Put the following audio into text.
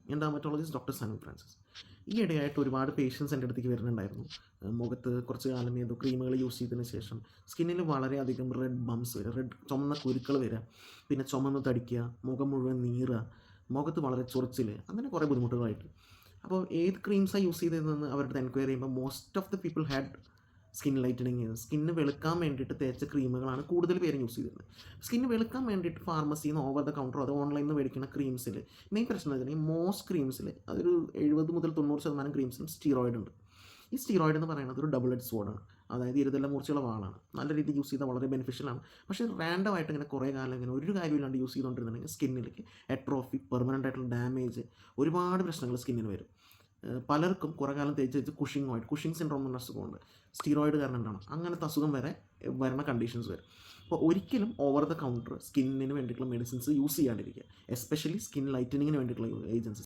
ഞാൻ dermatologist doctor Sanu Francis. ഈ ഇടയായിട്ട് ഒരുപാട് പേഷ്യൻസ് എൻ്റെ അടുത്തേക്ക് വരുന്നുണ്ടായിരുന്നു. മുഖത്ത് കുറച്ച് കാലം ഏതോ ക്രീമുകൾ യൂസ് ചെയ്തതിന് ശേഷം സ്കിന്നിൽ വളരെയധികം റെഡ് ബംസ് വരിക, ചുമന്ന കുരുക്കൾ വരിക, പിന്നെ ചുമന്ന് തടിക്കുക, മുഖം മുഴുവൻ നീറുക, മുഖത്ത് വളരെ ചൊറിച്ചിൽ, അങ്ങനെ കുറേ ബുദ്ധിമുട്ടുകളായിട്ട്. അപ്പോൾ ഏത് ക്രീംസാണ് യൂസ് ചെയ്തതെന്ന് അവരുടെ അടുത്ത് എൻക്വയറി ചെയ്യുമ്പോൾ most of the people had skin lightening. സ്കിന്ന് വെളുക്കാൻ വേണ്ടിയിട്ട് തേച്ച ക്രീമുകളാണ് കൂടുതൽ പേരും യൂസ് ചെയ്തിരുന്നത്. സ്കിന്ന് വെളുക്കാൻ വേണ്ടിയിട്ട് ഫാർമസിയിൽ നിന്ന് ഓവർ ദ കൗണ്ടർ അതോ ഓൺലൈനിൽ നിന്ന് മേടിക്കുന്ന ക്രീംസിൽ മെയിൻ പ്രശ്നം എന്ന് വെച്ചാൽ മോസ്റ്റ് ക്രീംസിൽ അതൊരു 70 മുതൽ 90% ക്രീംസിലും സ്റ്റീറോയിഡ് ഉണ്ട്. ഈ സ്റ്റീറോയിഡ് എന്ന് പറയുന്നത് ഒരു ഡബിൾ എഡ്ജ് സ്വോർഡാണ്. അതായത് ഇരുതെല്ലാം മൂർച്ചയുള്ള വാളാണ്. നല്ല രീതിയിൽ യൂസ് ചെയ്താൽ വളരെ ബെനിഫിഷ്യലാണ്. പക്ഷേ റാൻഡമായിട്ട് ഇങ്ങനെ കുറേ കാലം ഇങ്ങനെ ഒരു കാര്യമില്ലാണ്ട് യൂസ് ചെയ്തുകൊണ്ടിരുന്നുണ്ടെങ്കിൽ സ്കിന്നിലേക്ക് എട്രോഫി, പെർമനൻ്റ് ആയിട്ടുള്ള ഡാമേജ്, ഒരുപാട് പ്രശ്നങ്ങൾ സ്കിന്നിന് വരും. പലർക്കും കുറേ കാലം തേച്ച് കുഷിങ് സിൻഡ്രോം എന്ന അസുഖമുണ്ട്. സ്റ്റീറോയിഡ് കാരണം ഉണ്ടാവണം. അങ്ങനത്തെ അസുഖം വരെ വരുന്ന കണ്ടീഷൻസ് വരും. അപ്പോൾ ഒരിക്കലും ഓവർ ദ കൗണ്ടർ സ്കിന്നിന് വേണ്ടിയിട്ടുള്ള മെഡിസിൻസ് യൂസ് ചെയ്യാണ്ടിരിക്കുക. എസ്പെഷ്യലി സ്കിൻ ലൈറ്റനിങ്ങിന് വേണ്ടിയിട്ടുള്ള ഏജൻസീസ്.